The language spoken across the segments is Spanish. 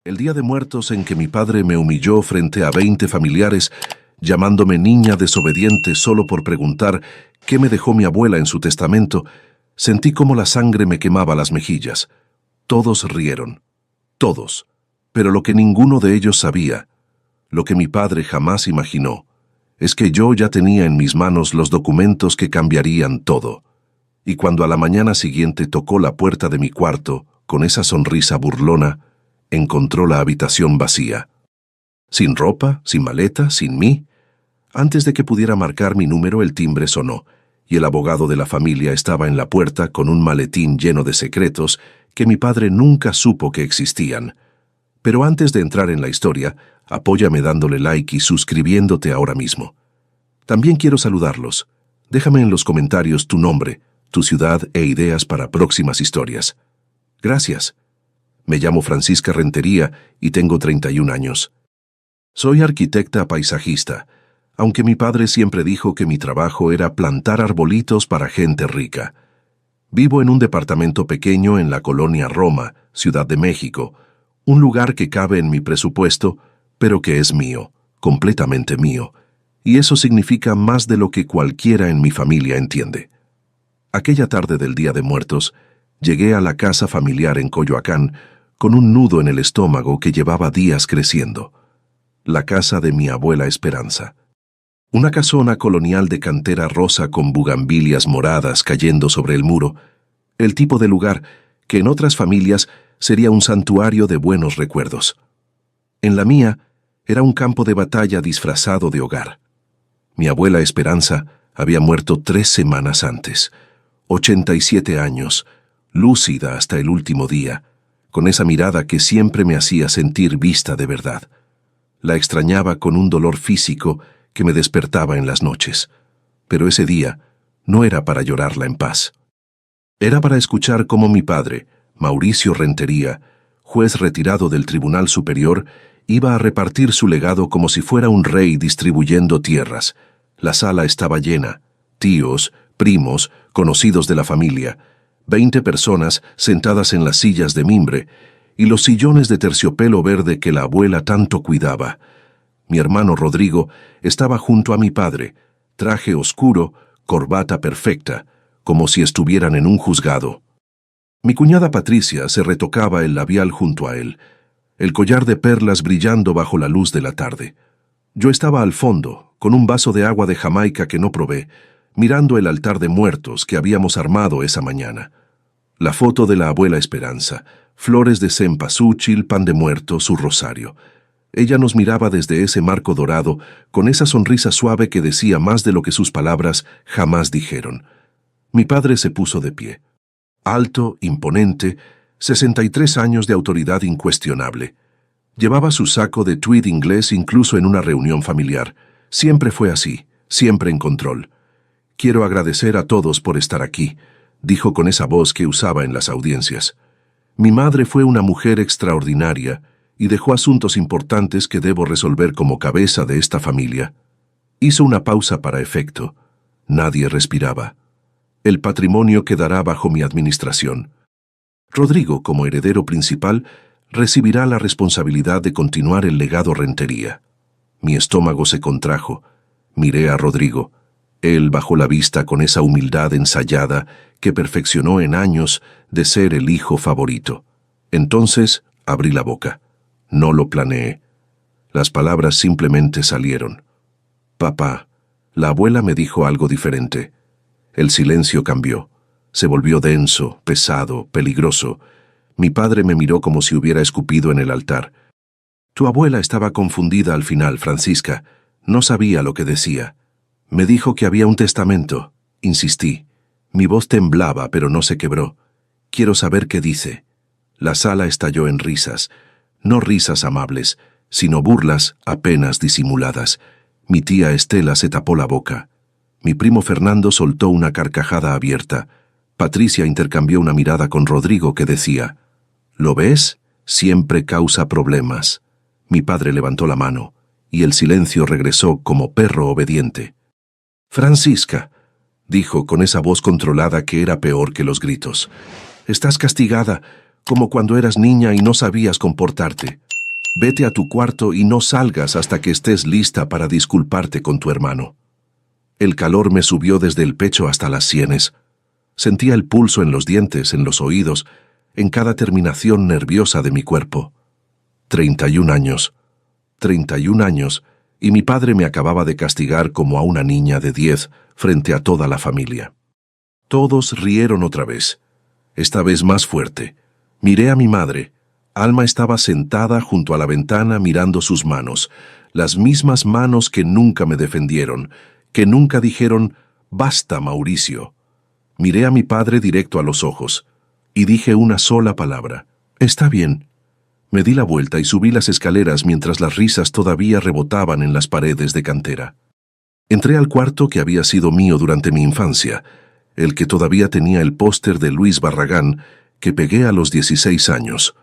El Día de Muertos en que mi padre me humilló frente a 20 familiares, llamándome niña desobediente solo por preguntar qué me dejó mi abuela en su testamento, sentí como la sangre me quemaba las mejillas. Todos rieron. Todos. Pero lo que ninguno de ellos sabía, lo que mi padre jamás imaginó, es que yo ya tenía en mis manos los documentos que cambiarían todo. Y cuando a la mañana siguiente tocó la puerta de mi cuarto, con esa sonrisa burlona, encontró la habitación vacía. Sin ropa, sin maleta, sin mí. Antes de que pudiera marcar mi número, el timbre sonó, y el abogado de la familia estaba en la puerta con un maletín lleno de secretos que mi padre nunca supo que existían. Pero antes de entrar en la historia, apóyame dándole like y suscribiéndote ahora mismo. También quiero saludarlos. Déjame en los comentarios tu nombre, tu ciudad e ideas para próximas historias. Gracias. Me llamo Francisca Rentería y tengo 31 años. Soy arquitecta paisajista, aunque mi padre siempre dijo que mi trabajo era plantar arbolitos para gente rica. Vivo en un departamento pequeño en la colonia Roma, Ciudad de México, un lugar que cabe en mi presupuesto, pero que es mío, completamente mío, y eso significa más de lo que cualquiera en mi familia entiende. Aquella tarde del Día de Muertos, llegué a la casa familiar en Coyoacán con un nudo en el estómago que llevaba días creciendo. La casa de mi abuela Esperanza. Una casona colonial de cantera rosa con bugambilias moradas cayendo sobre el muro, el tipo de lugar que en otras familias sería un santuario de buenos recuerdos. En la mía, era un campo de batalla disfrazado de hogar. Mi abuela Esperanza había muerto 3 semanas antes, 87 años, lúcida hasta el último día, con esa mirada que siempre me hacía sentir vista de verdad. La extrañaba con un dolor físico que me despertaba en las noches, pero ese día no era para llorarla en paz. Era para escuchar cómo mi padre, Mauricio Rentería, juez retirado del Tribunal Superior, iba a repartir su legado como si fuera un rey distribuyendo tierras. La sala estaba llena, tíos, primos, conocidos de la familia, 20 personas sentadas en las sillas de mimbre y los sillones de terciopelo verde que la abuela tanto cuidaba. Mi hermano Rodrigo estaba junto a mi padre, traje oscuro, corbata perfecta, como si estuvieran en un juzgado. Mi cuñada Patricia se retocaba el labial junto a él, el collar de perlas brillando bajo la luz de la tarde. Yo estaba al fondo, con un vaso de agua de Jamaica que no probé, mirando el altar de muertos que habíamos armado esa mañana. La foto de la abuela Esperanza, flores de cempasúchil, pan de muerto, su rosario. Ella nos miraba desde ese marco dorado, con esa sonrisa suave que decía más de lo que sus palabras jamás dijeron. Mi padre se puso de pie. Alto, imponente, 63 años de autoridad incuestionable. Llevaba su saco de tweed inglés incluso en una reunión familiar. Siempre fue así, siempre en control. Quiero agradecer a todos por estar aquí, dijo con esa voz que usaba en las audiencias. Mi madre fue una mujer extraordinaria y dejó asuntos importantes que debo resolver como cabeza de esta familia. Hizo una pausa para efecto. Nadie respiraba. El patrimonio quedará bajo mi administración. Rodrigo, como heredero principal, recibirá la responsabilidad de continuar el legado Rentería. Mi estómago se contrajo. Miré a Rodrigo. Él bajó la vista con esa humildad ensayada que perfeccionó en años de ser el hijo favorito. Entonces abrí la boca. No lo planeé. Las palabras simplemente salieron. Papá, la abuela me dijo algo diferente. El silencio cambió. Se volvió denso, pesado, peligroso. Mi padre me miró como si hubiera escupido en el altar. Tu abuela estaba confundida al final, Francisca. No sabía lo que decía. Me dijo que había un testamento. Insistí. Mi voz temblaba, pero no se quebró. Quiero saber qué dice. La sala estalló en risas. No risas amables, sino burlas apenas disimuladas. Mi tía Estela se tapó la boca. Mi primo Fernando soltó una carcajada abierta. Patricia intercambió una mirada con Rodrigo que decía, ¿lo ves? Siempre causa problemas. Mi padre levantó la mano, y el silencio regresó como perro obediente. Francisca, dijo con esa voz controlada que era peor que los gritos. Estás castigada, como cuando eras niña y no sabías comportarte. Vete a tu cuarto y no salgas hasta que estés lista para disculparte con tu hermano. El calor me subió desde el pecho hasta las sienes. Sentía el pulso en los dientes, en los oídos, en cada terminación nerviosa de mi cuerpo. 31 años. 31 años, y mi padre me acababa de castigar como a una niña de 10 frente a toda la familia. Todos rieron otra vez, esta vez más fuerte. Miré a mi madre. Alma estaba sentada junto a la ventana mirando sus manos, las mismas manos que nunca me defendieron, que nunca dijeron, «Basta, Mauricio». Miré a mi padre directo a los ojos, y dije una sola palabra, «Está bien». Me di la vuelta y subí las escaleras mientras las risas todavía rebotaban en las paredes de cantera. Entré al cuarto que había sido mío durante mi infancia, el que todavía tenía el póster de Luis Barragán que pegué a los 16 años.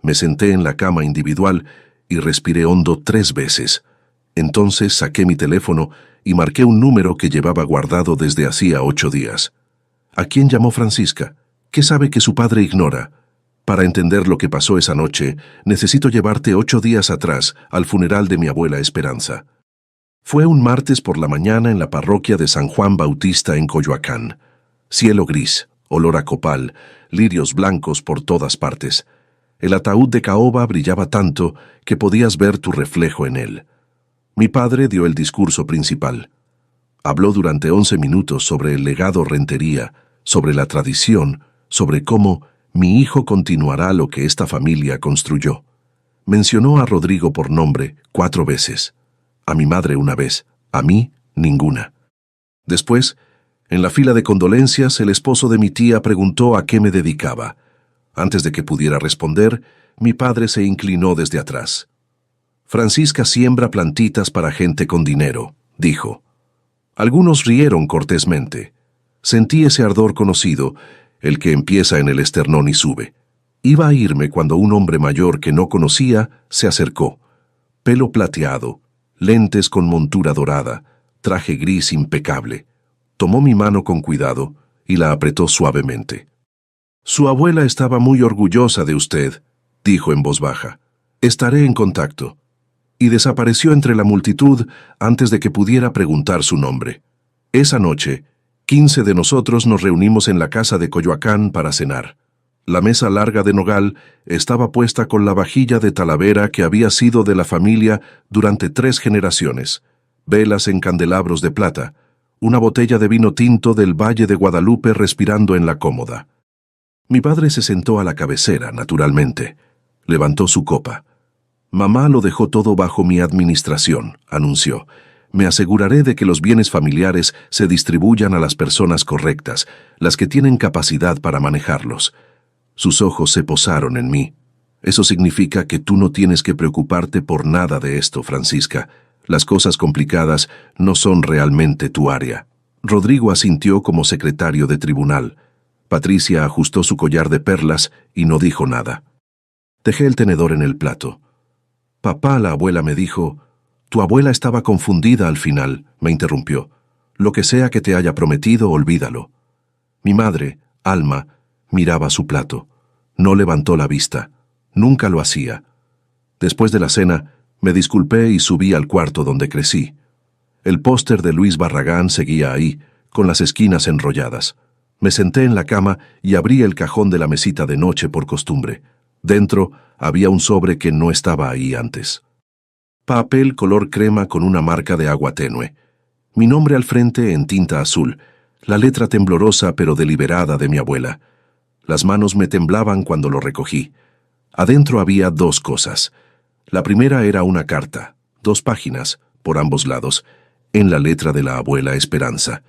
Me senté en la cama individual y respiré hondo 3 veces. Entonces saqué mi teléfono y marqué un número que llevaba guardado desde hacía 8 días. ¿A quién llamó Francisca? ¿Qué sabe que su padre ignora? Para entender lo que pasó esa noche, necesito llevarte 8 días atrás, al funeral de mi abuela Esperanza. Fue un martes por la mañana en la parroquia de San Juan Bautista en Coyoacán. Cielo gris, olor a copal, lirios blancos por todas partes. El ataúd de caoba brillaba tanto que podías ver tu reflejo en él. Mi padre dio el discurso principal. Habló durante 11 minutos sobre el legado Rentería, sobre la tradición, sobre cómo mi hijo continuará lo que esta familia construyó. Mencionó a Rodrigo por nombre 4 veces, a mi madre una vez, a mí ninguna. Después, en la fila de condolencias, el esposo de mi tía preguntó a qué me dedicaba. Antes de que pudiera responder, mi padre se inclinó desde atrás. Francisca siembra plantitas para gente con dinero, dijo. Algunos rieron cortésmente. Sentí ese ardor conocido, el que empieza en el esternón y sube. Iba a irme cuando un hombre mayor que no conocía se acercó. Pelo plateado, lentes con montura dorada, traje gris impecable. Tomó mi mano con cuidado y la apretó suavemente. «Su abuela estaba muy orgullosa de usted», dijo en voz baja. «Estaré en contacto». Y desapareció entre la multitud antes de que pudiera preguntar su nombre. Esa noche, 15 de nosotros nos reunimos en la casa de Coyoacán para cenar. La mesa larga de nogal estaba puesta con la vajilla de Talavera que había sido de la familia durante 3 generaciones, velas en candelabros de plata, una botella de vino tinto del Valle de Guadalupe respirando en la cómoda. Mi padre se sentó a la cabecera, naturalmente. Levantó su copa. «Mamá lo dejó todo bajo mi administración», anunció. «Me aseguraré de que los bienes familiares se distribuyan a las personas correctas, las que tienen capacidad para manejarlos». Sus ojos se posaron en mí. «Eso significa que tú no tienes que preocuparte por nada de esto, Francisca. Las cosas complicadas no son realmente tu área». Rodrigo asintió como secretario de tribunal. Patricia ajustó su collar de perlas y no dijo nada. Dejé el tenedor en el plato. «Papá», la abuela me dijo. «Tu abuela estaba confundida al final», me interrumpió. «Lo que sea que te haya prometido, olvídalo». Mi madre, Alma, miraba su plato. No levantó la vista. Nunca lo hacía. Después de la cena, me disculpé y subí al cuarto donde crecí. El póster de Luis Barragán seguía ahí, con las esquinas enrolladas. Me senté en la cama y abrí el cajón de la mesita de noche por costumbre. Dentro había un sobre que no estaba ahí antes. Papel color crema con una marca de agua tenue. Mi nombre al frente en tinta azul, la letra temblorosa pero deliberada de mi abuela. Las manos me temblaban cuando lo recogí. Adentro había 2 cosas. La primera era una carta, 2 páginas, por ambos lados, en la letra de la abuela Esperanza.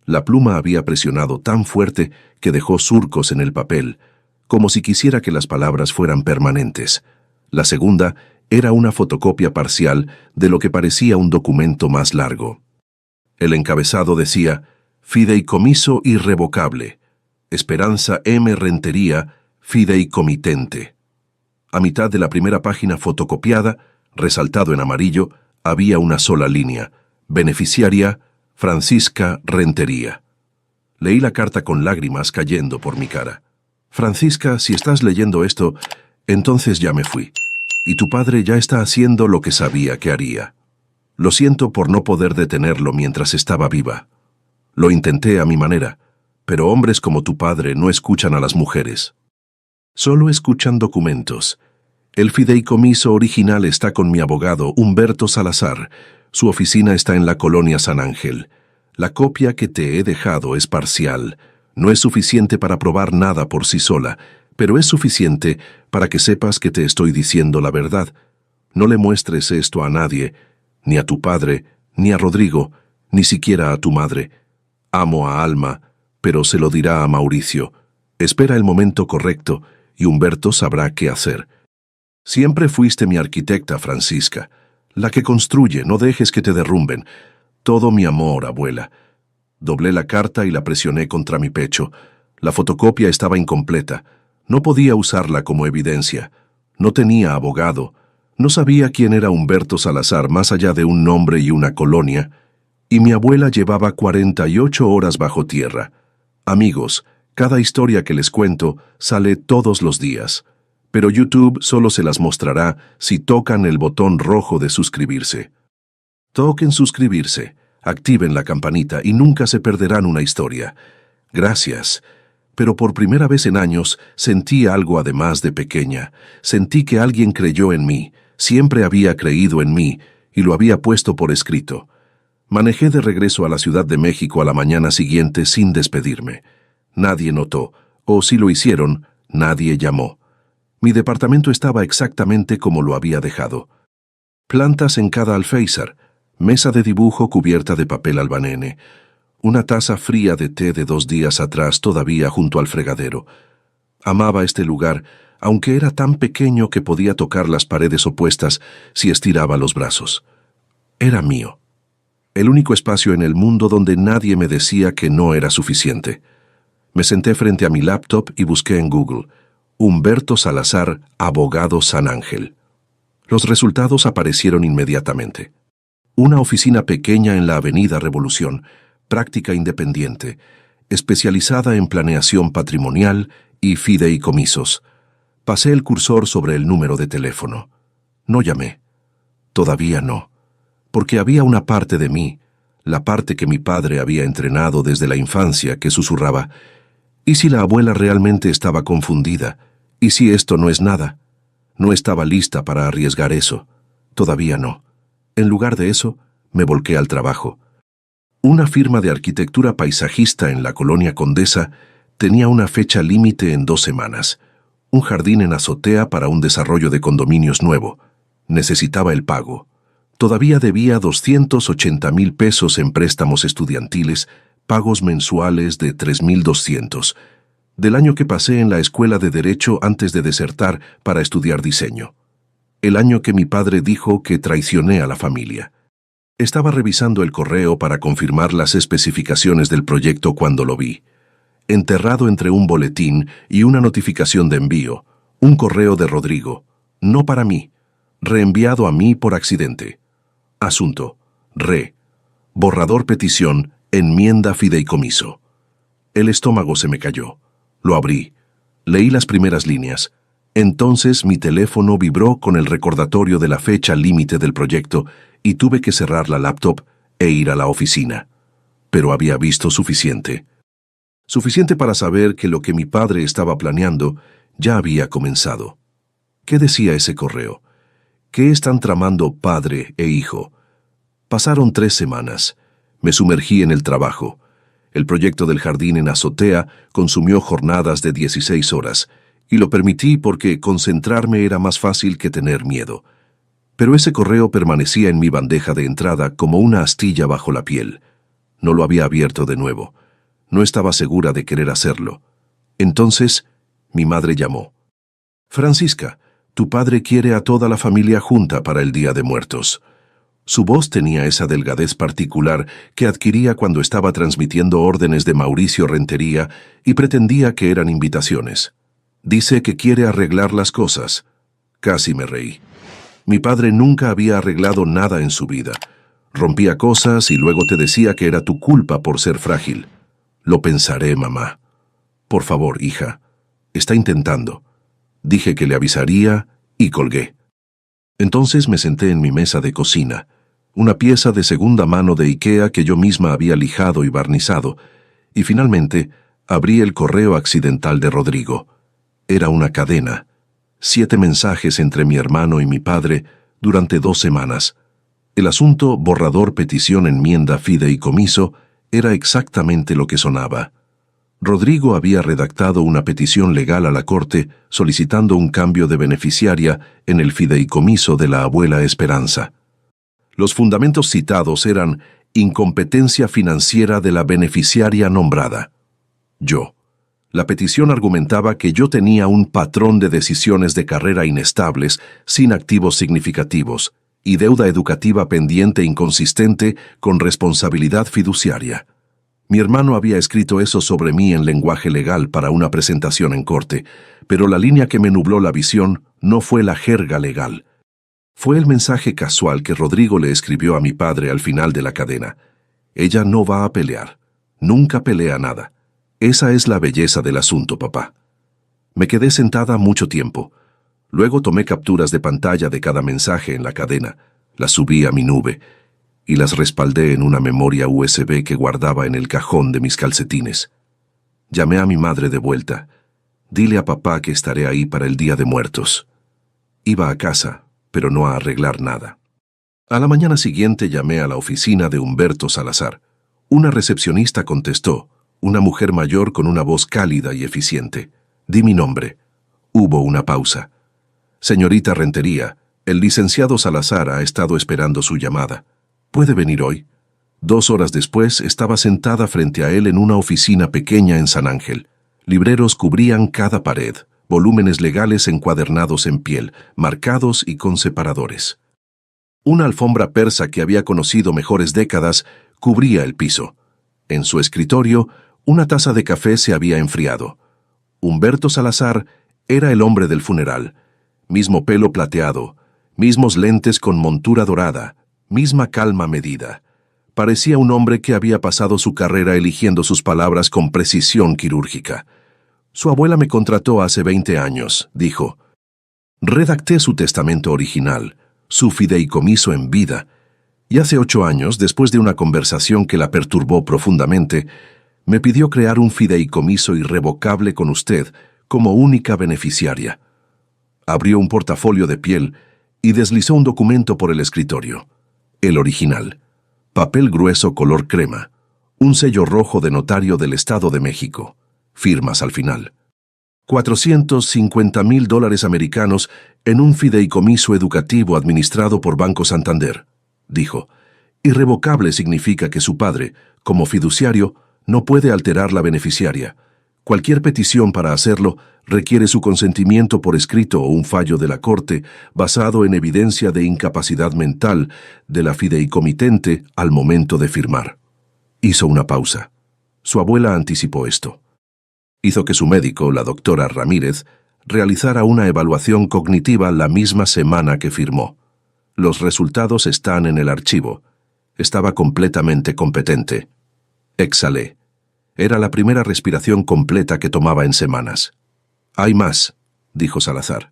La pluma había presionado tan fuerte que dejó surcos en el papel, como si quisiera que las palabras fueran permanentes. La segunda era una fotocopia parcial de lo que parecía un documento más largo. El encabezado decía, «Fideicomiso irrevocable. Esperanza M. Rentería, fideicomitente». A mitad de la primera página fotocopiada, resaltado en amarillo, había una sola línea, «Beneficiaria, Francisca Rentería». Leí la carta con lágrimas cayendo por mi cara. «Francisca, si estás leyendo esto, entonces ya me fui. y tu padre ya está haciendo lo que sabía que haría. Lo siento por no poder detenerlo mientras estaba viva. Lo intenté a mi manera, pero hombres como tu padre no escuchan a las mujeres. Solo escuchan documentos. El fideicomiso original está con mi abogado, Humberto Salazar. Su oficina está en la colonia San Ángel. La copia que te he dejado es parcial. No es suficiente para probar nada por sí sola, pero es suficiente para que sepas que te estoy diciendo la verdad. No le muestres esto a nadie, ni a tu padre, ni a Rodrigo, ni siquiera a tu madre. Amo a Alma, pero se lo dirá a Mauricio. Espera el momento correcto y Humberto sabrá qué hacer. Siempre fuiste mi arquitecta, Francisca, la que construye, no dejes que te derrumben. Todo mi amor, abuela. Doblé la carta y la presioné contra mi pecho. La fotocopia estaba incompleta. No podía usarla como evidencia. No tenía abogado. No sabía quién era Humberto Salazar más allá de un nombre y una colonia. Y mi abuela llevaba 48 horas bajo tierra. Amigos, cada historia que les cuento sale todos los días. Pero YouTube solo se las mostrará si tocan el botón rojo de suscribirse. Toquen suscribirse, activen la campanita y nunca se perderán una historia. Gracias. Pero por primera vez en años sentí algo además de pequeña. Sentí que alguien creyó en mí, siempre había creído en mí y lo había puesto por escrito. Manejé de regreso a la Ciudad de México a la mañana siguiente sin despedirme. Nadie notó, o si lo hicieron, nadie llamó. Mi departamento estaba exactamente como lo había dejado. Plantas en cada alféizar, mesa de dibujo cubierta de papel albanene, una taza fría de té de 2 días atrás todavía junto al fregadero. Amaba este lugar, aunque era tan pequeño que podía tocar las paredes opuestas si estiraba los brazos. Era mío. El único espacio en el mundo donde nadie me decía que no era suficiente. Me senté frente a mi laptop y busqué en Google: Humberto Salazar, abogado San Ángel. Los resultados aparecieron inmediatamente. Una oficina pequeña en la Avenida Revolución, práctica independiente, especializada en planeación patrimonial y fideicomisos. Pasé el cursor sobre el número de teléfono. No llamé. Todavía no. Porque había una parte de mí, la parte que mi padre había entrenado desde la infancia, que susurraba: ¿y si la abuela realmente estaba confundida? ¿Y si esto no es nada? No estaba lista para arriesgar eso. Todavía no. En lugar de eso, me volqué al trabajo. Una firma de arquitectura paisajista en la colonia Condesa tenía una fecha límite en 2 semanas. Un jardín en azotea para un desarrollo de condominios nuevo. Necesitaba el pago. Todavía debía 280,000 pesos en préstamos estudiantiles, pagos mensuales de 3,200, del año que pasé en la escuela de Derecho antes de desertar para estudiar diseño. El año que mi padre dijo que traicioné a la familia. Estaba revisando el correo para confirmar las especificaciones del proyecto cuando lo vi. Enterrado entre un boletín y una notificación de envío, un correo de Rodrigo, no para mí, reenviado a mí por accidente. Asunto: borrador petición, enmienda fideicomiso. El estómago se me cayó. Lo abrí. Leí las primeras líneas. Entonces mi teléfono vibró con el recordatorio de la fecha límite del proyecto y tuve que cerrar la laptop e ir a la oficina. Pero había visto suficiente. Suficiente para saber que lo que mi padre estaba planeando ya había comenzado. ¿Qué decía ese correo? ¿Qué están tramando padre e hijo? Pasaron 3 semanas. Me sumergí en el trabajo. El proyecto del jardín en azotea consumió jornadas de 16 horas, y lo permití porque concentrarme era más fácil que tener miedo. Pero ese correo permanecía en mi bandeja de entrada como una astilla bajo la piel. No lo había abierto de nuevo. No estaba segura de querer hacerlo. Entonces, mi madre llamó. «Francisca, tu padre quiere a toda la familia junta para el Día de Muertos». Su voz tenía esa delgadez particular que adquiría cuando estaba transmitiendo órdenes de Mauricio Rentería y pretendía que eran invitaciones. Dice que quiere arreglar las cosas. Casi me reí. Mi padre nunca había arreglado nada en su vida. Rompía cosas y luego te decía que era tu culpa por ser frágil. Lo pensaré, mamá. Por favor, hija. Está intentando. Dije que le avisaría y colgué. Entonces me senté en mi mesa de cocina, una pieza de segunda mano de IKEA que yo misma había lijado y barnizado, y finalmente abrí el correo accidental de Rodrigo. Era una cadena, 7 mensajes entre mi hermano y mi padre durante 2 semanas. El asunto borrador petición enmienda fideicomiso era exactamente lo que sonaba. Rodrigo había redactado una petición legal a la Corte solicitando un cambio de beneficiaria en el fideicomiso de la abuela Esperanza. Los fundamentos citados eran incompetencia financiera de la beneficiaria nombrada. Yo. La petición argumentaba que yo tenía un patrón de decisiones de carrera inestables, sin activos significativos, y deuda educativa pendiente inconsistente con responsabilidad fiduciaria. Mi hermano había escrito eso sobre mí en lenguaje legal para una presentación en corte, pero la línea que me nubló la visión no fue la jerga legal. Fue el mensaje casual que Rodrigo le escribió a mi padre al final de la cadena. Ella no va a pelear. Nunca pelea nada. Esa es la belleza del asunto, papá. Me quedé sentada mucho tiempo. Luego tomé capturas de pantalla de cada mensaje en la cadena, las subí a mi nube y las respaldé en una memoria USB que guardaba en el cajón de mis calcetines. Llamé a mi madre de vuelta. Dile a papá que estaré ahí para el Día de Muertos. Iba a casa, pero no a arreglar nada. A la mañana siguiente llamé a la oficina de Humberto Salazar. Una recepcionista contestó, una mujer mayor con una voz cálida y eficiente. Di mi nombre. Hubo una pausa. Señorita Rentería, el licenciado Salazar ha estado esperando su llamada. ¿Puede venir hoy? 2 horas después estaba sentada frente a él en una oficina pequeña en San Ángel. Libreros cubrían cada pared, volúmenes legales encuadernados en piel, marcados y con separadores. Una alfombra persa que había conocido mejores décadas cubría el piso. En su escritorio, una taza de café se había enfriado. Humberto Salazar era el hombre del funeral. Mismo pelo plateado, mismos lentes con montura dorada, misma calma medida. Parecía un hombre que había pasado su carrera eligiendo sus palabras con precisión quirúrgica. Su abuela me contrató hace 20 años, dijo. Redacté su testamento original, su fideicomiso en vida, y hace 8 años, después de una conversación que la perturbó profundamente, me pidió crear un fideicomiso irrevocable con usted como única beneficiaria. Abrió un portafolio de piel y deslizó un documento por el escritorio. El original. Papel grueso color crema. Un sello rojo de notario del Estado de México. Firmas al final. $450,000 americanos en un fideicomiso educativo administrado por Banco Santander, dijo. Irrevocable significa que su padre, como fiduciario, no puede alterar la beneficiaria. Cualquier petición para hacerlo requiere su consentimiento por escrito o un fallo de la Corte basado en evidencia de incapacidad mental de la fideicomitente al momento de firmar. Hizo una pausa. Su abuela anticipó esto. Hizo que su médico, la doctora Ramírez, realizara una evaluación cognitiva la misma semana que firmó. Los resultados están en el archivo. Estaba completamente competente. Exhalé. Era la primera respiración completa que tomaba en semanas. Hay más, dijo Salazar.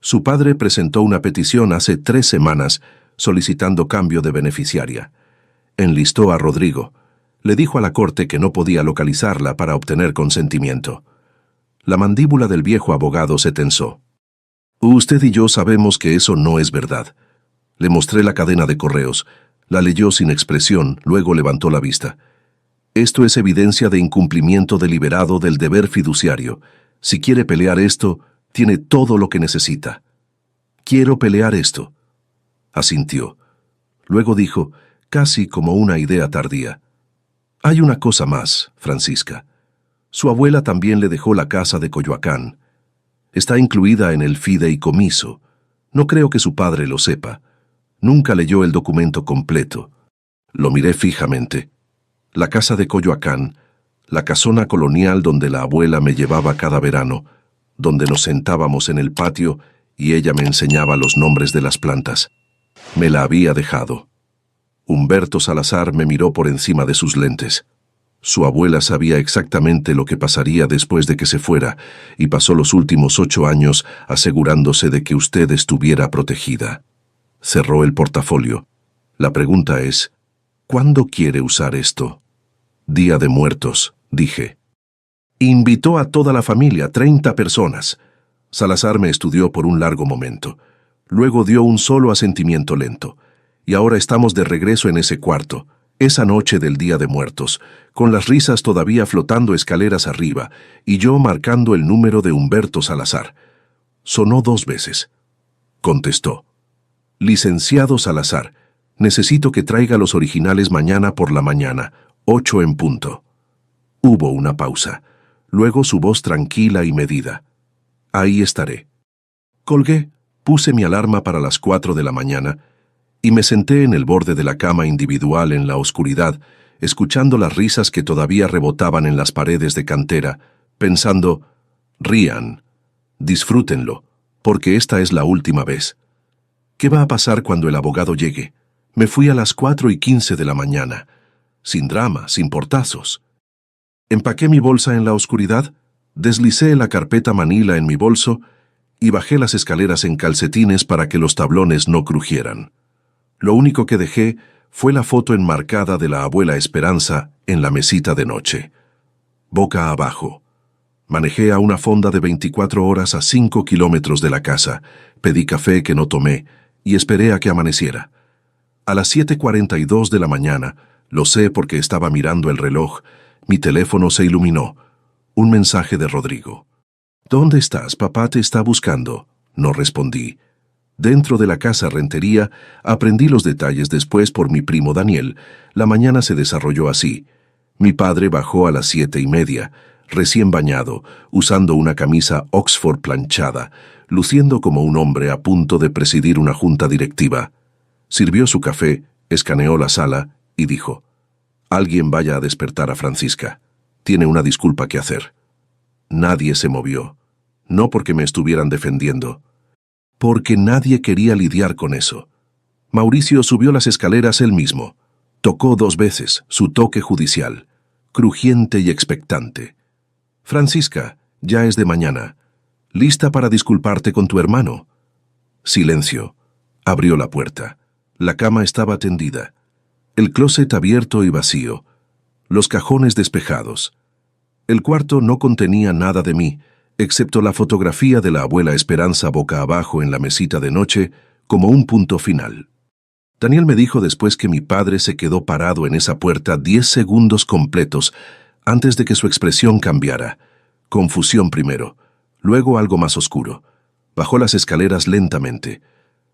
Su padre presentó una petición hace 3 semanas solicitando cambio de beneficiaria. Enlistó a Rodrigo. Le dijo a la Corte que no podía localizarla para obtener consentimiento. La mandíbula del viejo abogado se tensó. Usted y yo sabemos que eso no es verdad. Le mostré la cadena de correos. La leyó sin expresión, luego levantó la vista. Esto es evidencia de incumplimiento deliberado del deber fiduciario. Si quiere pelear esto, tiene todo lo que necesita. Quiero pelear esto. Asintió. Luego dijo, casi como una idea tardía. Hay una cosa más, Francisca. Su abuela también le dejó la casa de Coyoacán. Está incluida en el fideicomiso. No creo que su padre lo sepa. Nunca leyó el documento completo. Lo miré fijamente. La casa de Coyoacán, la casona colonial donde la abuela me llevaba cada verano, donde nos sentábamos en el patio y ella me enseñaba los nombres de las plantas. Me la había dejado. Humberto Salazar me miró por encima de sus lentes. Su abuela sabía exactamente lo que pasaría después de que se fuera y pasó los últimos 8 años asegurándose de que usted estuviera protegida. Cerró el portafolio. La pregunta es, ¿cuándo quiere usar esto? Día de Muertos, dije. Invitó a toda la familia, 30 personas. Salazar me estudió por un largo momento. Luego dio un solo asentimiento lento. Y ahora estamos de regreso en ese cuarto, esa noche del Día de Muertos, con las risas todavía flotando escaleras arriba, y yo marcando el número de Humberto Salazar. Sonó 2 veces. Contestó. Licenciado Salazar, necesito que traiga los originales mañana por la mañana, 8 en punto. Hubo una pausa. Luego su voz tranquila y medida. Ahí estaré. Colgué, puse mi alarma para las 4 de la mañana y me senté en el borde de la cama individual en la oscuridad, escuchando las risas que todavía rebotaban en las paredes de cantera, pensando, rían, disfrútenlo, porque esta es la última vez. ¿Qué va a pasar cuando el abogado llegue? Me fui a las 4:15 de la mañana, sin drama, sin portazos. Empaqué mi bolsa en la oscuridad, deslicé la carpeta manila en mi bolso y bajé las escaleras en calcetines para que los tablones no crujieran. Lo único que dejé fue la foto enmarcada de la abuela Esperanza en la mesita de noche. Boca abajo. Manejé a una fonda de 24 horas a 5 kilómetros de la casa, pedí café que no tomé y esperé a que amaneciera. A las 7:42 de la mañana, lo sé porque estaba mirando el reloj, mi teléfono se iluminó. Un mensaje de Rodrigo. ¿Dónde estás? Papá te está buscando. No respondí. Dentro de la casa Rentería, aprendí los detalles después por mi primo Daniel. La mañana se desarrolló así. Mi padre bajó a las 7:30, recién bañado, usando una camisa Oxford planchada, luciendo como un hombre a punto de presidir una junta directiva. Sirvió su café, escaneó la sala y dijo: «Alguien vaya a despertar a Francisca. Tiene una disculpa que hacer». Nadie se movió. No porque me estuvieran defendiendo, porque nadie quería lidiar con eso. Mauricio subió las escaleras él mismo. Tocó 2 veces, su toque judicial, crujiente y expectante. «Francisca, ya es de mañana. ¿Lista para disculparte con tu hermano?» Silencio. Abrió la puerta. La cama estaba tendida. El closet abierto y vacío. Los cajones despejados. El cuarto no contenía nada de mí, excepto la fotografía de la abuela Esperanza boca abajo en la mesita de noche, como un punto final. Daniel me dijo después que mi padre se quedó parado en esa puerta 10 segundos completos antes de que su expresión cambiara. Confusión primero, luego algo más oscuro. Bajó las escaleras lentamente.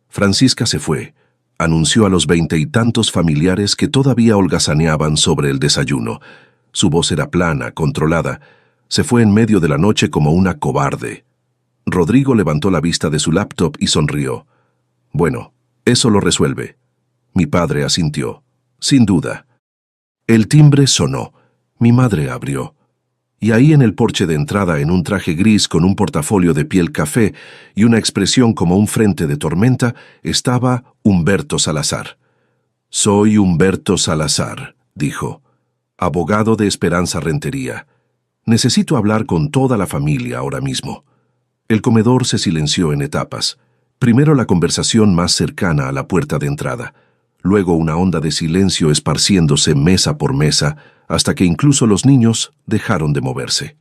Francisca se fue. Anunció a los 20 y tantos familiares que todavía holgazaneaban sobre el desayuno. Su voz era plana, controlada. Se fue en medio de la noche como una cobarde. Rodrigo levantó la vista de su laptop y sonrió. «Bueno, eso lo resuelve». Mi padre asintió. «Sin duda». El timbre sonó. Mi madre abrió. Y ahí en el porche de entrada, en un traje gris con un portafolio de piel café y una expresión como un frente de tormenta, estaba Humberto Salazar. «Soy Humberto Salazar», dijo. «Abogado de Esperanza Rentería. Necesito hablar con toda la familia ahora mismo». El comedor se silenció en etapas. Primero la conversación más cercana a la puerta de entrada. Luego una onda de silencio esparciéndose mesa por mesa, hasta que incluso los niños dejaron de moverse.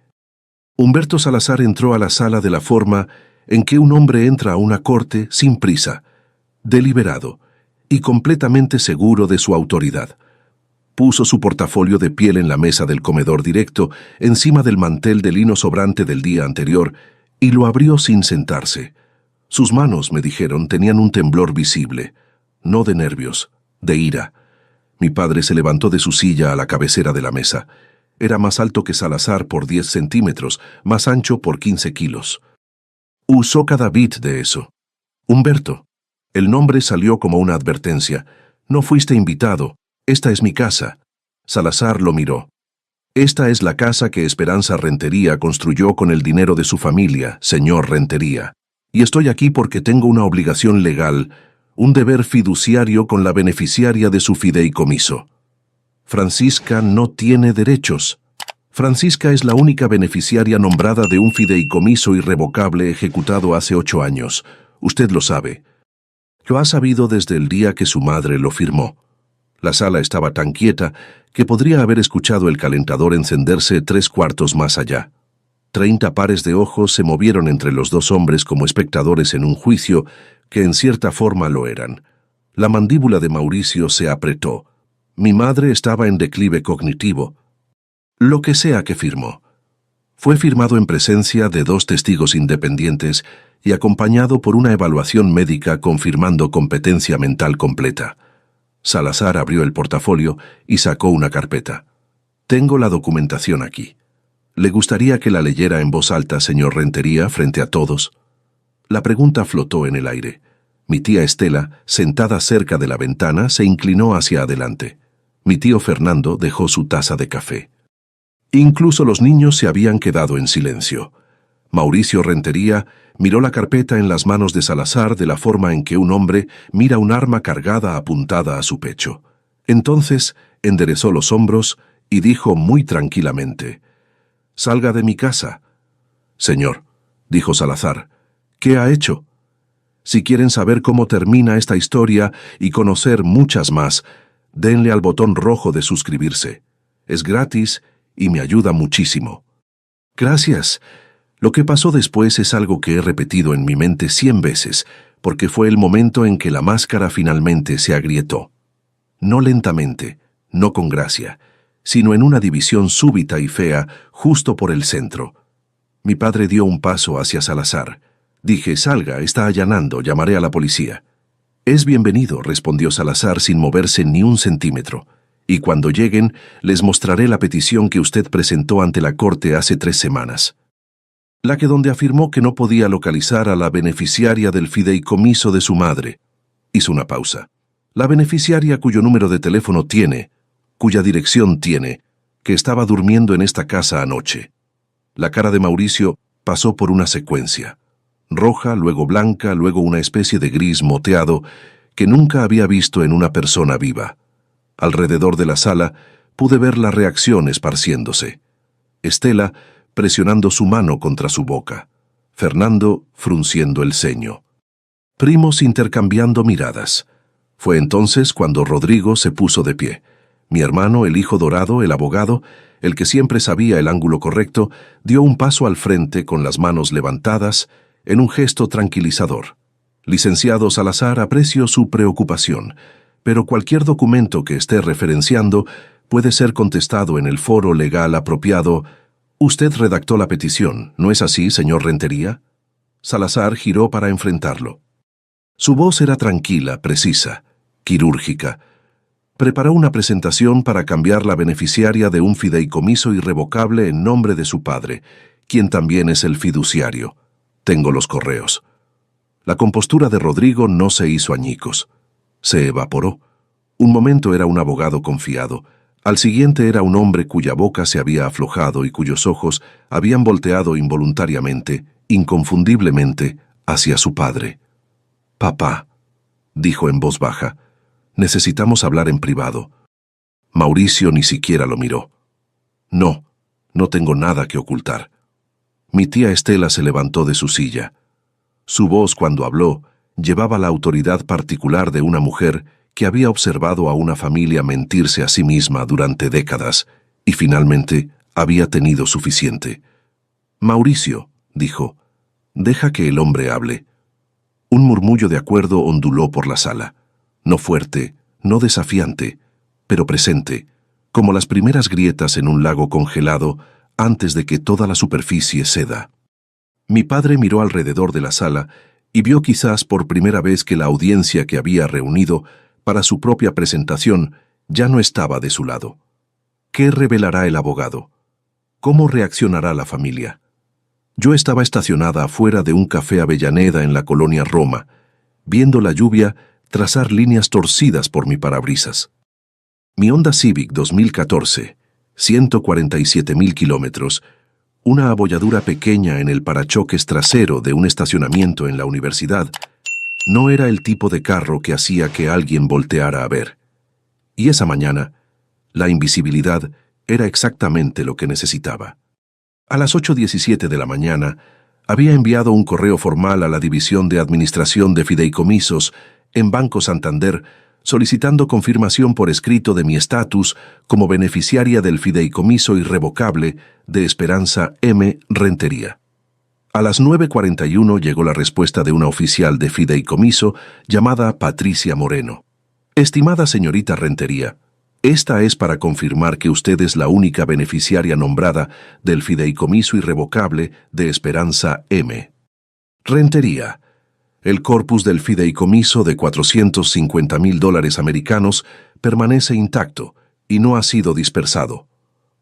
Humberto Salazar entró a la sala de la forma en que un hombre entra a una corte sin prisa, deliberado y completamente seguro de su autoridad. Puso su portafolio de piel en la mesa del comedor directo, encima del mantel de lino sobrante del día anterior, y lo abrió sin sentarse. Sus manos, me dijeron, tenían un temblor visible, no de nervios, de ira. Mi padre se levantó de su silla a la cabecera de la mesa. Era más alto que Salazar por 10 centímetros, más ancho por 15 kilos. Usó cada bit de eso. «Humberto». El nombre salió como una advertencia. «No fuiste invitado. Esta es mi casa». Salazar lo miró. «Esta es la casa que Esperanza Rentería construyó con el dinero de su familia, señor Rentería. Y estoy aquí porque tengo una obligación legal, un deber fiduciario con la beneficiaria de su fideicomiso. Francisca no tiene derechos. Francisca es la única beneficiaria nombrada de un fideicomiso irrevocable ejecutado hace 8 años. Usted lo sabe». Lo ha sabido desde el día que su madre lo firmó. La sala estaba tan quieta que podría haber escuchado el calentador encenderse 3/4 más allá. 30 pares de ojos se movieron entre los dos hombres como espectadores en un juicio que en cierta forma lo eran. La mandíbula de Mauricio se apretó. Mi madre estaba en declive cognitivo. Lo que sea que firmó. Fue firmado en presencia de 2 testigos independientes y acompañado por una evaluación médica confirmando competencia mental completa. Salazar abrió el portafolio y sacó una carpeta. Tengo la documentación aquí. ¿Le gustaría que la leyera en voz alta, señor Rentería, frente a todos? La pregunta flotó en el aire. Mi tía Estela, sentada cerca de la ventana, se inclinó hacia adelante. Mi tío Fernando dejó su taza de café. Incluso los niños se habían quedado en silencio. Mauricio Rentería miró la carpeta en las manos de Salazar de la forma en que un hombre mira un arma cargada apuntada a su pecho. Entonces enderezó los hombros y dijo muy tranquilamente: «Salga de mi casa». «Señor», dijo Salazar, «¿qué ha hecho? Si quieren saber cómo termina esta historia y conocer muchas más, denle al botón rojo de suscribirse. Es gratis y me ayuda muchísimo». «Gracias». Lo que pasó después es algo que he repetido en mi mente 100 veces, porque fue el momento en que la máscara finalmente se agrietó. No lentamente, no con gracia, sino en una división súbita y fea, justo por el centro. Mi padre dio un paso hacia Salazar. Dije: «Salga, está allanando, llamaré a la policía». «Es bienvenido», respondió Salazar sin moverse ni un centímetro. «Y cuando lleguen, les mostraré la petición que usted presentó ante la corte hace 3 semanas. La que donde afirmó que no podía localizar a la beneficiaria del fideicomiso de su madre». Hizo una pausa. «La beneficiaria cuyo número de teléfono tiene, cuya dirección tiene, que estaba durmiendo en esta casa anoche». La cara de Mauricio pasó por una secuencia. Roja, luego blanca, luego una especie de gris moteado que nunca había visto en una persona viva. Alrededor de la sala pude ver la reacción esparciéndose. Estela presionando su mano contra su boca. Fernando frunciendo el ceño. Primos intercambiando miradas. Fue entonces cuando Rodrigo se puso de pie. Mi hermano, el hijo dorado, el abogado, el que siempre sabía el ángulo correcto, dio un paso al frente con las manos levantadas, en un gesto tranquilizador. «Licenciado Salazar, aprecio su preocupación, pero cualquier documento que esté referenciando puede ser contestado en el foro legal apropiado». «Usted redactó la petición, ¿no es así, señor Rentería?» Salazar giró para enfrentarlo. Su voz era tranquila, precisa, quirúrgica. Preparó una presentación para cambiar la beneficiaria de un fideicomiso irrevocable en nombre de su padre, quien también es el fiduciario. Tengo los correos. La compostura de Rodrigo no se hizo añicos. Se evaporó. Un momento era un abogado confiado. Al siguiente era un hombre cuya boca se había aflojado y cuyos ojos habían volteado involuntariamente, inconfundiblemente, hacia su padre. «Papá», dijo en voz baja, «necesitamos hablar en privado». Mauricio ni siquiera lo miró. «No, no tengo nada que ocultar». Mi tía Estela se levantó de su silla. Su voz, cuando habló, llevaba la autoridad particular de una mujer que había observado a una familia mentirse a sí misma durante décadas y finalmente había tenido suficiente. «Mauricio», dijo, «deja que el hombre hable». Un murmullo de acuerdo onduló por la sala. No fuerte, no desafiante, pero presente, como las primeras grietas en un lago congelado antes de que toda la superficie ceda. Mi padre miró alrededor de la sala y vio quizás por primera vez que la audiencia que había reunido para su propia presentación ya no estaba de su lado. ¿Qué revelará el abogado? ¿Cómo reaccionará la familia? Yo estaba estacionada afuera de un café Avellaneda en la colonia Roma, viendo la lluvia trazar líneas torcidas por mi parabrisas. Mi Honda Civic 2014, 147.000 kilómetros, una abolladura pequeña en el parachoques trasero de un estacionamiento en la universidad, no era el tipo de carro que hacía que alguien volteara a ver. Y esa mañana, la invisibilidad era exactamente lo que necesitaba. A las 8:17 de la mañana, había enviado un correo formal a la División de Administración de Fideicomisos en Banco Santander, solicitando confirmación por escrito de mi estatus como beneficiaria del fideicomiso irrevocable de Esperanza M. Rentería. A las 9:41 llegó la respuesta de una oficial de fideicomiso llamada Patricia Moreno. Estimada señorita Rentería, esta es para confirmar que usted es la única beneficiaria nombrada del fideicomiso irrevocable de Esperanza M. Rentería. El corpus del fideicomiso de $450,000 americanos permanece intacto y no ha sido dispersado.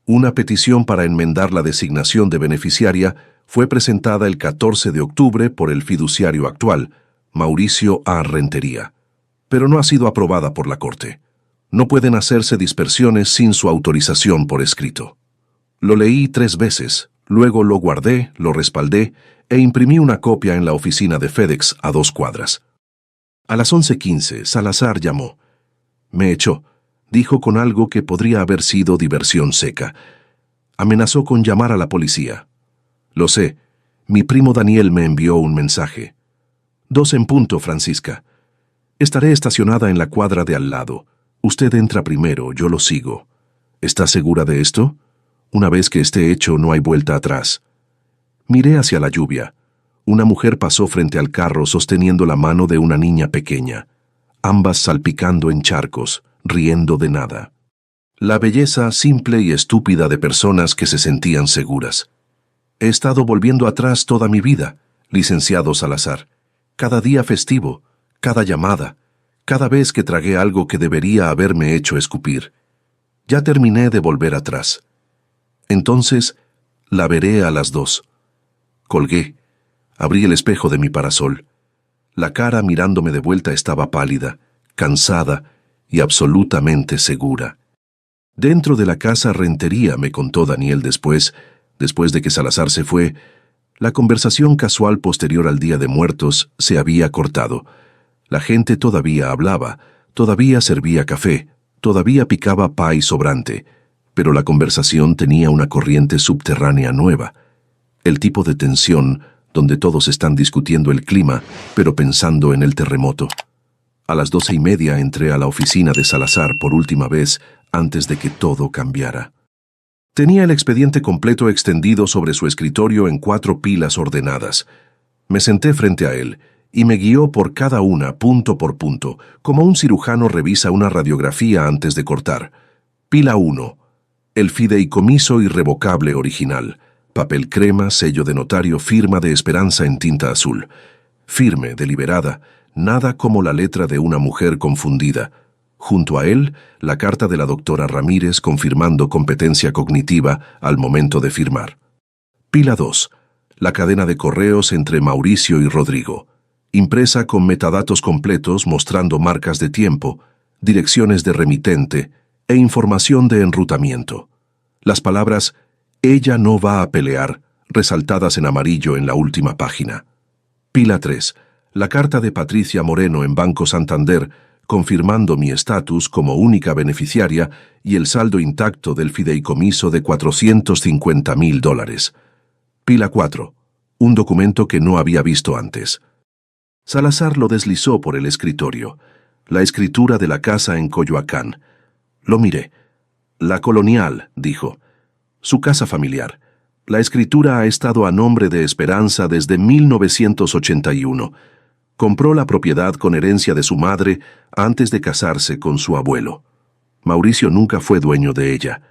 Una petición para enmendar la designación de beneficiaria fue presentada el 14 de octubre por el fiduciario actual, Mauricio A. Rentería, pero no ha sido aprobada por la Corte. No pueden hacerse dispersiones sin su autorización por escrito. Lo leí 3 veces, luego lo guardé, lo respaldé e imprimí una copia en la oficina de FedEx a 2 cuadras. A las 11:15, Salazar llamó. Me echó, dijo con algo que podría haber sido diversión seca. Amenazó con llamar a la policía. Lo sé, mi primo Daniel me envió un mensaje. 2 en punto, Francisca. Estaré estacionada en la cuadra de al lado. Usted entra primero, yo lo sigo. ¿Está segura de esto? Una vez que esté hecho, no hay vuelta atrás. Miré hacia la lluvia. Una mujer pasó frente al carro sosteniendo la mano de una niña pequeña, ambas salpicando en charcos, riendo de nada. La belleza simple y estúpida de personas que se sentían seguras. He estado volviendo atrás toda mi vida, licenciado Salazar. Cada día festivo, cada llamada, cada vez que tragué algo que debería haberme hecho escupir. Ya terminé de volver atrás. Entonces, la veré a las 2. Colgué. Abrí el espejo de mi parasol. La cara mirándome de vuelta estaba pálida, cansada y absolutamente segura. Dentro de la casa Rentería, me contó Daniel después de que Salazar se fue, la conversación casual posterior al Día de Muertos se había cortado. La gente todavía hablaba, todavía servía café, todavía picaba pay sobrante, pero la conversación tenía una corriente subterránea nueva. El tipo de tensión donde todos están discutiendo el clima, pero pensando en el terremoto. A las 12:30 entré a la oficina de Salazar por última vez antes de que todo cambiara. Tenía el expediente completo extendido sobre su escritorio en 4 pilas ordenadas. Me senté frente a él y me guió por cada una, punto por punto, como un cirujano revisa una radiografía antes de cortar. Pila 1. El fideicomiso irrevocable original. Papel crema, sello de notario, firma de Esperanza en tinta azul. Firme, deliberada, nada como la letra de una mujer confundida. Junto a él, la carta de la doctora Ramírez confirmando competencia cognitiva al momento de firmar. Pila 2. La cadena de correos entre Mauricio y Rodrigo, impresa con metadatos completos mostrando marcas de tiempo, direcciones de remitente e información de enrutamiento. Las palabras «Ella no va a pelear», resaltadas en amarillo en la última página. Pila 3. La carta de Patricia Moreno en Banco Santander, confirmando mi estatus como única beneficiaria y el saldo intacto del fideicomiso de $450,000. Pila 4. Un documento que no había visto antes. Salazar lo deslizó por el escritorio. La escritura de la casa en Coyoacán. Lo miré. La Colonial, dijo. Su casa familiar. La escritura ha estado a nombre de Esperanza desde 1981. Compró la propiedad con herencia de su madre antes de casarse con su abuelo. Mauricio nunca fue dueño de ella.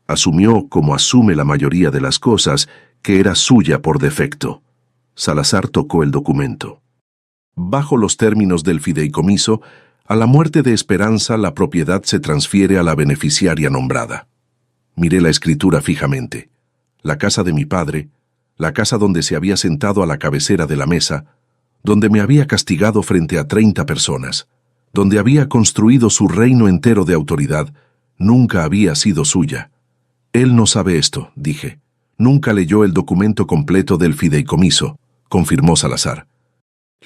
Asumió, como asume la mayoría de las cosas, que era suya por defecto. Salazar tocó el documento. Bajo los términos del fideicomiso, a la muerte de Esperanza la propiedad se transfiere a la beneficiaria nombrada. Miré la escritura fijamente. La casa de mi padre, la casa donde se había sentado a la cabecera de la mesa, donde me había castigado frente a 30 personas, donde había construido su reino entero de autoridad, nunca había sido suya. Él no sabe esto, dije. Nunca leyó el documento completo del fideicomiso, confirmó Salazar.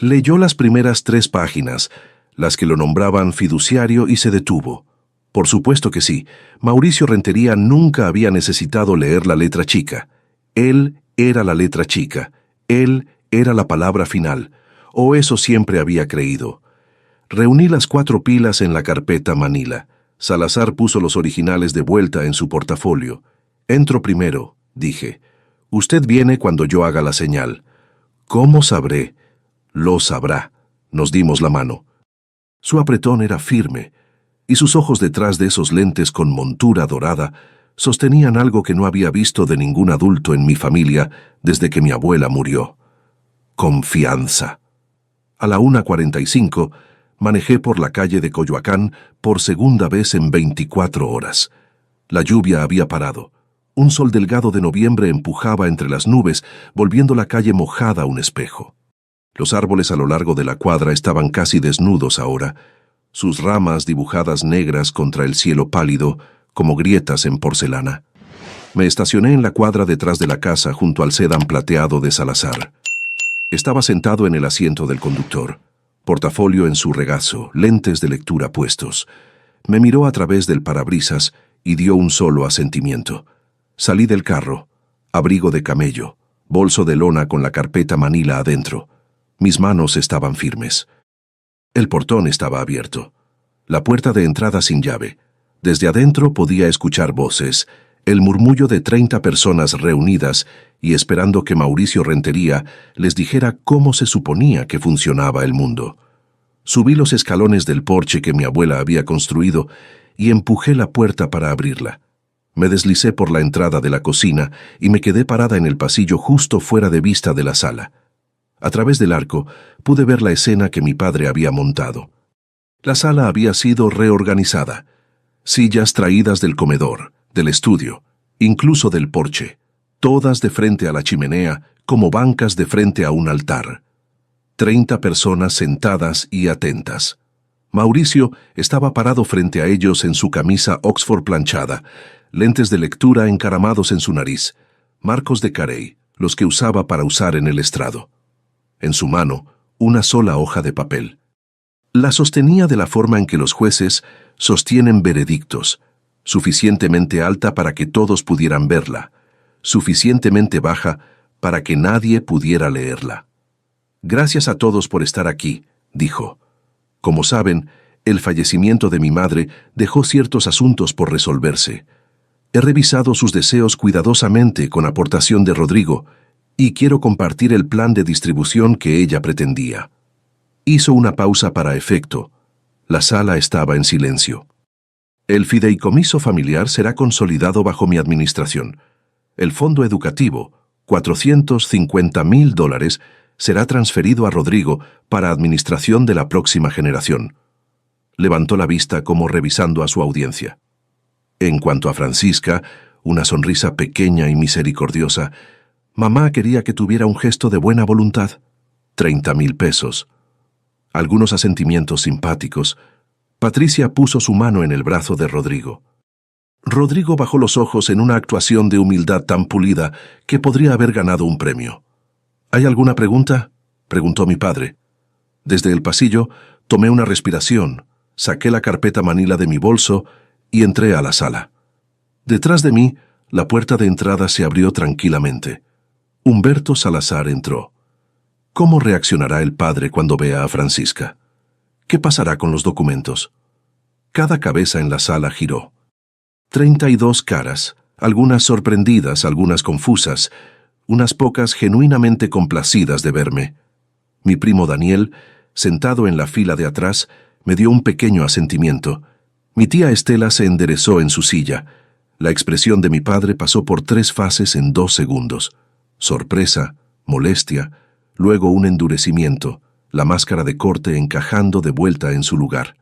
Leyó las primeras 3 páginas, las que lo nombraban fiduciario, y se detuvo. Por supuesto que sí, Mauricio Rentería nunca había necesitado leer la letra chica. Él era la letra chica, él era la palabra final, o eso siempre había creído. Reuní las 4 pilas en la carpeta Manila. Salazar puso los originales de vuelta en su portafolio. «Entro primero», dije. «Usted viene cuando yo haga la señal». «¿Cómo sabré?» «Lo sabrá». Nos dimos la mano. Su apretón era firme, y sus ojos detrás de esos lentes con montura dorada sostenían algo que no había visto de ningún adulto en mi familia desde que mi abuela murió. Confianza. A la 1:45 manejé por la calle de Coyoacán por segunda vez en 24 horas. La lluvia había parado. Un sol delgado de noviembre empujaba entre las nubes, volviendo la calle mojada un espejo. Los árboles a lo largo de la cuadra estaban casi desnudos ahora, sus ramas dibujadas negras contra el cielo pálido, como grietas en porcelana. Me estacioné en la cuadra detrás de la casa junto al sedán plateado de Salazar. Estaba sentado en el asiento del conductor, portafolio en su regazo, lentes de lectura puestos. Me miró a través del parabrisas y dio un solo asentimiento. Salí del carro, abrigo de camello, bolso de lona con la carpeta Manila adentro. Mis manos estaban firmes. El portón estaba abierto. La puerta de entrada sin llave. Desde adentro podía escuchar voces, el murmullo de 30 personas reunidas y esperando que Mauricio Rentería les dijera cómo se suponía que funcionaba el mundo. Subí los escalones del porche que mi abuela había construido y empujé la puerta para abrirla. Me deslicé por la entrada de la cocina y me quedé parada en el pasillo justo fuera de vista de la sala. A través del arco pude ver la escena que mi padre había montado. La sala había sido reorganizada. Sillas traídas del comedor, del estudio, incluso del porche, todas de frente a la chimenea como bancas de frente a un altar. 30 personas sentadas y atentas. Mauricio estaba parado frente a ellos en su camisa Oxford planchada, lentes de lectura encaramados en su nariz, marcos de Carey, los que usaba para usar en el estrado. En su mano, una sola hoja de papel. La sostenía de la forma en que los jueces sostienen veredictos, suficientemente alta para que todos pudieran verla, suficientemente baja para que nadie pudiera leerla. «Gracias a todos por estar aquí», dijo. «Como saben, el fallecimiento de mi madre dejó ciertos asuntos por resolverse. He revisado sus deseos cuidadosamente con aportación de Rodrigo, y quiero compartir el plan de distribución que ella pretendía». Hizo una pausa para efecto. La sala estaba en silencio. «El fideicomiso familiar será consolidado bajo mi administración. El fondo educativo, $450,000, será transferido a Rodrigo para administración de la próxima generación». Levantó la vista como revisando a su audiencia. En cuanto a Francisca, una sonrisa pequeña y misericordiosa, mamá quería que tuviera un gesto de buena voluntad. 30,000 pesos. Algunos asentimientos simpáticos. Patricia puso su mano en el brazo de Rodrigo. Rodrigo bajó los ojos en una actuación de humildad tan pulida que podría haber ganado un premio. «¿Hay alguna pregunta?», preguntó mi padre. Desde el pasillo tomé una respiración, saqué la carpeta Manila de mi bolso y entré a la sala. Detrás de mí, la puerta de entrada se abrió tranquilamente. Humberto Salazar entró. ¿Cómo reaccionará el padre cuando vea a Francisca? ¿Qué pasará con los documentos? Cada cabeza en la sala giró. 32 caras, algunas sorprendidas, algunas confusas, unas pocas genuinamente complacidas de verme. Mi primo Daniel, sentado en la fila de atrás, me dio un pequeño asentimiento. Mi tía Estela se enderezó en su silla. La expresión de mi padre pasó por 3 fases en 2 segundos. Sorpresa, molestia, luego un endurecimiento, la máscara de corte encajando de vuelta en su lugar.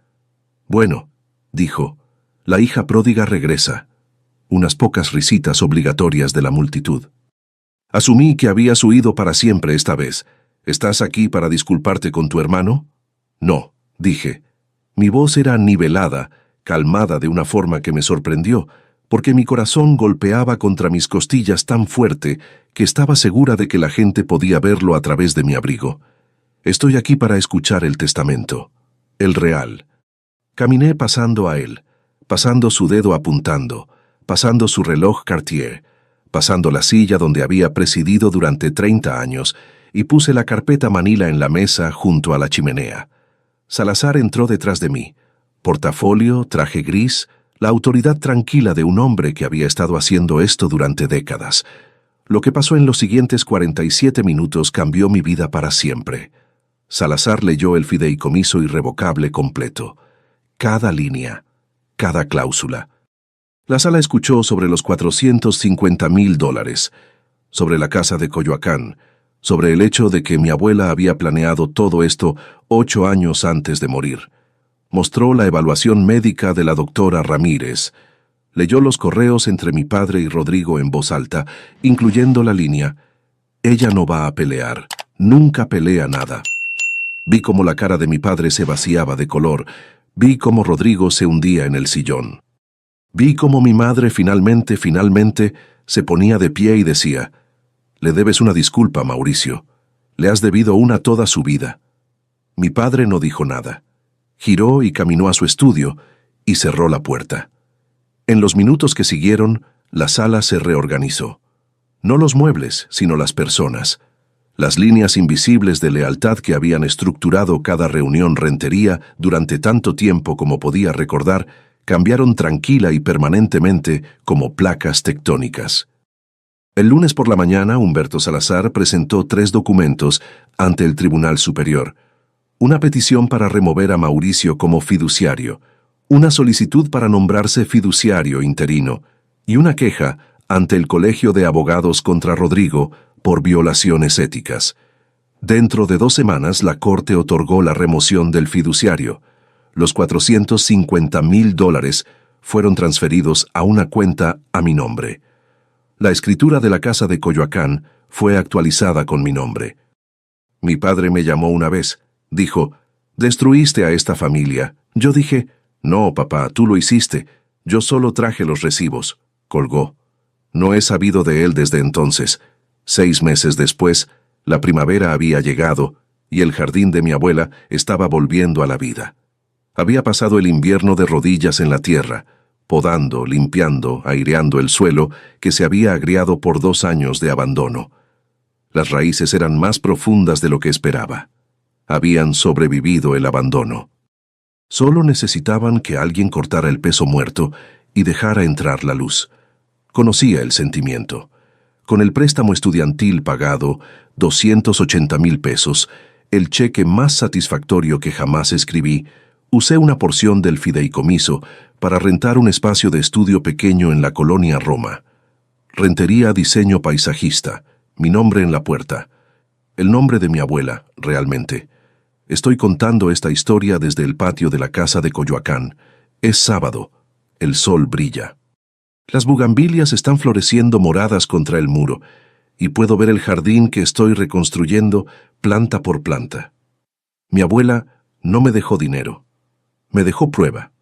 «Bueno», dijo, «la hija pródiga regresa». Unas pocas risitas obligatorias de la multitud. «Asumí que habías huido para siempre esta vez. ¿Estás aquí para disculparte con tu hermano?» «No», dije. Mi voz era nivelada, calmada de una forma que me sorprendió, porque mi corazón golpeaba contra mis costillas tan fuerte que estaba segura de que la gente podía verlo a través de mi abrigo. «Estoy aquí para escuchar el testamento. El real». Caminé pasando a él, pasando su dedo apuntando, pasando su reloj Cartier, pasando la silla donde había presidido durante 30 años, y puse la carpeta Manila en la mesa junto a la chimenea. Salazar entró detrás de mí. Portafolio, traje gris, la autoridad tranquila de un hombre que había estado haciendo esto durante décadas. Lo que pasó en los siguientes 47 minutos cambió mi vida para siempre. Salazar leyó el fideicomiso irrevocable completo. Cada línea, cada cláusula. La sala escuchó sobre los $450,000, sobre la casa de Coyoacán, sobre el hecho de que mi abuela había planeado todo esto 8 años antes de morir. Mostró la evaluación médica de la doctora Ramírez. Leyó los correos entre mi padre y Rodrigo en voz alta, incluyendo la línea: ella no va a pelear, nunca pelea nada. Vi cómo la cara de mi padre se vaciaba de color. Vi cómo Rodrigo se hundía en el sillón. Vi cómo mi madre finalmente se ponía de pie y decía: «Le debes una disculpa, Mauricio. Le has debido una toda su vida». Mi padre no dijo nada. Giró y caminó a su estudio y cerró la puerta. En los minutos que siguieron, la sala se reorganizó. No los muebles, sino las personas. Las líneas invisibles de lealtad que habían estructurado cada reunión rentería durante tanto tiempo como podía recordar, cambiaron tranquila y permanentemente como placas tectónicas. El lunes por la mañana, Humberto Salazar presentó 3 documentos ante el Tribunal Superior: una petición para remover a Mauricio como fiduciario, una solicitud para nombrarse fiduciario interino y una queja ante el Colegio de Abogados contra Rodrigo por violaciones éticas. Dentro de 2 semanas, la Corte otorgó la remoción del fiduciario. Los $450,000 fueron transferidos a una cuenta a mi nombre. La escritura de la casa de Coyoacán fue actualizada con mi nombre. Mi padre me llamó una vez. Dijo: «Destruiste a esta familia». Yo dije: «No, papá, tú lo hiciste. Yo solo traje los recibos». Colgó. No he sabido de él desde entonces. 6 meses después, la primavera había llegado y el jardín de mi abuela estaba volviendo a la vida. Había pasado el invierno de rodillas en la tierra, podando, limpiando, aireando el suelo que se había agriado por 2 años de abandono. Las raíces eran más profundas de lo que esperaba. Habían sobrevivido el abandono. Solo necesitaban que alguien cortara el peso muerto y dejara entrar la luz. Conocía el sentimiento. Con el préstamo estudiantil pagado, $280,000, el cheque más satisfactorio que jamás escribí, usé una porción del fideicomiso para rentar un espacio de estudio pequeño en la colonia Roma. Rentería Diseño Paisajista, mi nombre en la puerta. El nombre de mi abuela, realmente. Estoy contando esta historia desde el patio de la casa de Coyoacán. Es sábado. El sol brilla. Las bugambilias están floreciendo moradas contra el muro, y puedo ver el jardín que estoy reconstruyendo planta por planta. Mi abuela no me dejó dinero. Me dejó prueba.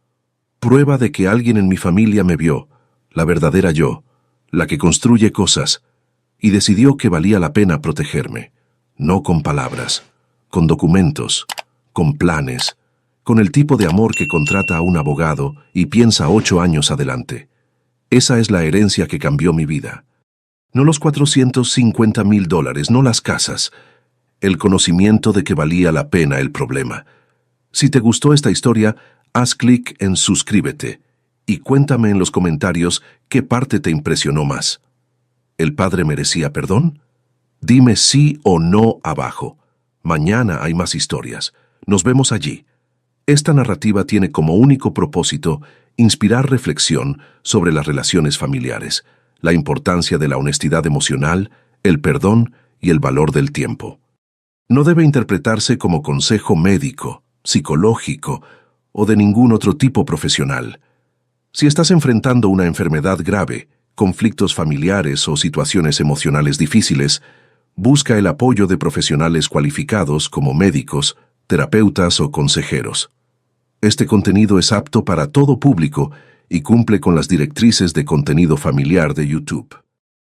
Prueba de que alguien en mi familia me vio, la verdadera yo, la que construye cosas, y decidió que valía la pena protegerme. No con palabras, con documentos, con planes, con el tipo de amor que contrata a un abogado y piensa 8 años adelante. Esa es la herencia que cambió mi vida. No los $450,000, no las casas. El conocimiento de que valía la pena el problema. Si te gustó esta historia, haz clic en suscríbete y cuéntame en los comentarios qué parte te impresionó más. ¿El padre merecía perdón? Dime sí o no abajo. Mañana hay más historias. Nos vemos allí. Esta narrativa tiene como único propósito inspirar reflexión sobre las relaciones familiares, la importancia de la honestidad emocional, el perdón y el valor del tiempo. No debe interpretarse como consejo médico, psicológico o de ningún otro tipo profesional. Si estás enfrentando una enfermedad grave, conflictos familiares o situaciones emocionales difíciles, busca el apoyo de profesionales cualificados como médicos, terapeutas o consejeros. Este contenido es apto para todo público y cumple con las directrices de contenido familiar de YouTube.